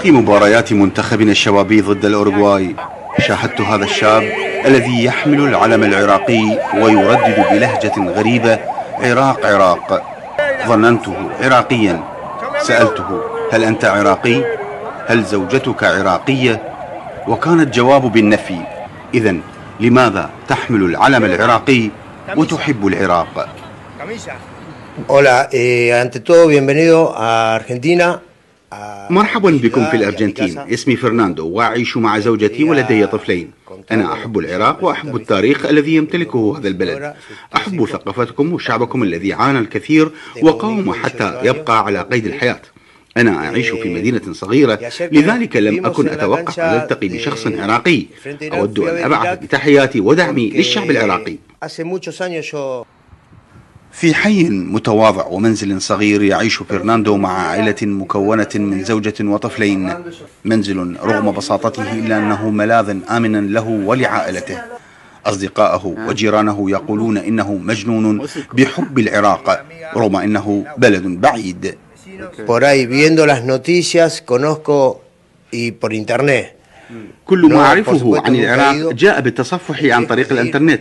أثناء مباريات منتخبنا الشبابي ضد الأوروغواي شاهدت هذا الشاب الذي يحمل العلم العراقي ويردد بلهجة غريبة: عراق عراق. ظننته عراقيا، سألته: هل أنت عراقي؟ هل زوجتك عراقية؟ وكان الجواب بالنفي. إذن لماذا تحمل العلم العراقي وتحب العراق؟ Hola, ante todo bienvenido a Argentina. مرحبا بكم في الأرجنتين. اسمي فرناندو وأعيش مع زوجتي ولدي طفلين. أنا أحب العراق وأحب التاريخ الذي يمتلكه هذا البلد. أحب ثقافتكم وشعبكم الذي عانى الكثير وقاوم حتى يبقى على قيد الحياة. أنا أعيش في مدينة صغيرة، لذلك لم أكن أتوقع أن ألتقي بشخص عراقي. أود أن أبعث بتحياتي ودعمي للشعب العراقي. في حي متواضع ومنزل صغير يعيش فرناندو مع عائلة مكونة من زوجة وطفلين. منزل رغم بساطته إلا أنه ملاذ آمنا له ولعائلته. أصدقائه وجيرانه يقولون إنه مجنون بحب العراق رغم أنه بلد بعيد. Por ahí viendo las noticias conozco y por internet. كل ما أعرفه عن العراق جاء بالتصفح عن طريق الإنترنت.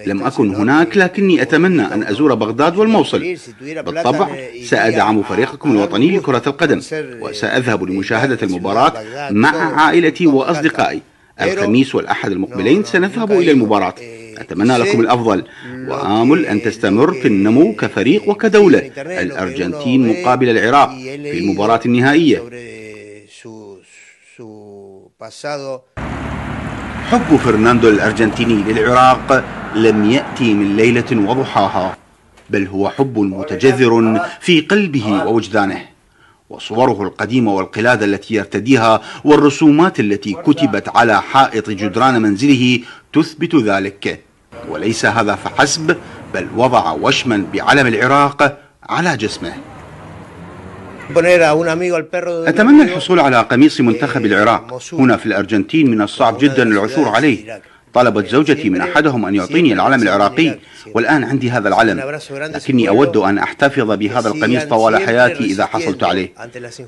لم أكن هناك، لكني أتمنى أن أزور بغداد والموصل. بالطبع سأدعم فريقكم الوطني لكرة القدم، وسأذهب لمشاهدة المباراة مع عائلتي وأصدقائي. الخميس والأحد المقبلين سنذهب إلى المباراة. أتمنى لكم الأفضل، وآمل أن تستمر في النمو كفريق وكدولة الأرجنتين مقابل العراق في المباراة النهائية. حب فرناندو الأرجنتيني للعراق لم يأتي من ليلة وضحاها، بل هو حب متجذر في قلبه ووجدانه. وصوره القديمة والقلادة التي يرتديها والرسومات التي كتبت على حائط جدران منزله تثبت ذلك. وليس هذا فحسب، بل وضع وشما بعلم العراق على جسمه. أتمنى الحصول على قميص منتخب العراق. هنا في الأرجنتين من الصعب جدا العثور عليه. طلبت زوجتي من أحدهم أن يعطيني العلم العراقي، والآن عندي هذا العلم، لكني أود أن أحتفظ بهذا القميص طوال حياتي إذا حصلت عليه.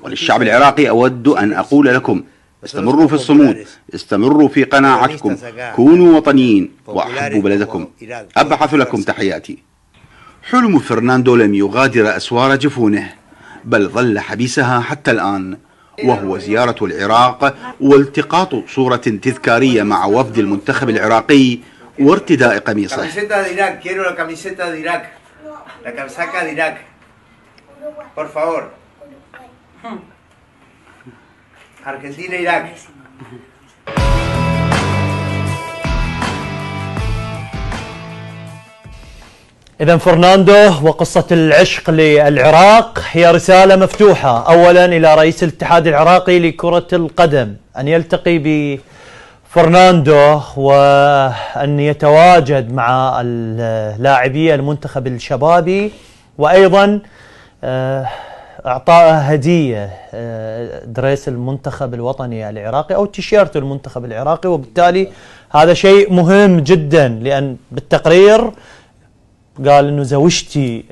وللشعب العراقي أود أن أقول لكم: استمروا في الصمود، استمروا في قناعتكم، كونوا وطنيين وأحبوا بلدكم. أبعث لكم تحياتي. حلم فرناندو لم يغادر أسوار جفونه، بل ظل حبيسها حتى الآن، وهو زيارة العراق والتقاط صورة تذكارية مع وفد المنتخب العراقي وارتداء قميصه. إذن فرناندو وقصة العشق للعراق هي رسالة مفتوحة أولا إلى رئيس الاتحاد العراقي لكرة القدم أن يلتقي بفرناندو وأن يتواجد مع اللاعبي المنتخب الشبابي، وأيضا إعطاء هدية دريس المنتخب الوطني العراقي أو تيشيرت المنتخب العراقي. وبالتالي هذا شيء مهم جدا، لأن بالتقرير قال انه زوجتي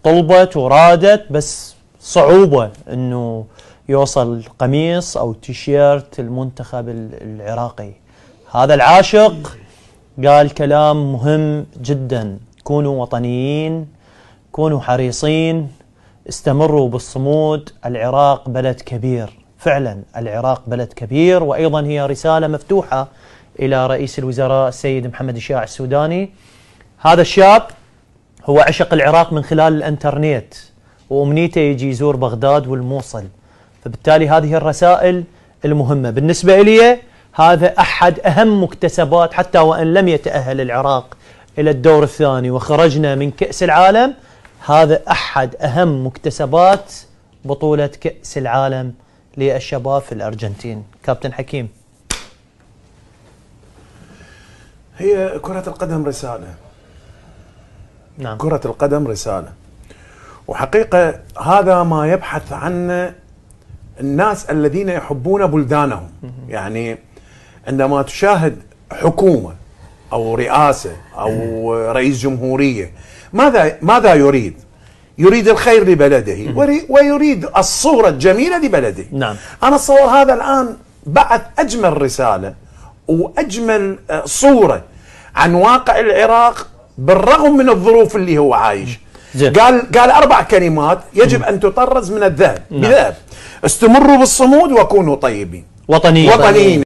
طلبت ورادت، بس صعوبة انه يوصل قميص او تيشيرت المنتخب العراقي. هذا العاشق قال كلام مهم جدا: كونوا وطنيين، كونوا حريصين، استمروا بالصمود. العراق بلد كبير، فعلا العراق بلد كبير. وايضا هي رسالة مفتوحة الى رئيس الوزراء السيد محمد الشياع السوداني. هذا الشاب هو عشق العراق من خلال الانترنت، وأمنيته يجي يزور بغداد والموصل. فبالتالي هذه الرسائل المهمة بالنسبة إلي. هذا أحد أهم مكتسبات، حتى وإن لم يتأهل العراق إلى الدور الثاني وخرجنا من كأس العالم، هذا أحد أهم مكتسبات بطولة كأس العالم للشباب في الأرجنتين. كابتن حكيم. هي كرة القدم رسالة. نعم. كرة القدم رسالة، وحقيقة هذا ما يبحث عنه الناس الذين يحبون بلدانهم. يعني عندما تشاهد حكومة أو رئاسة أو رئيس جمهورية، ماذا يريد؟ يريد الخير لبلده ويريد الصورة الجميلة لبلده. نعم. أنا أتصور هذا الآن بعث أجمل رسالة وأجمل صورة عن واقع العراق بالرغم من الظروف اللي هو عايش. قال 4 كلمات يجب أن تطرز من الذهب. بذهب: استمروا بالصمود وكونوا طيبين وطنيين.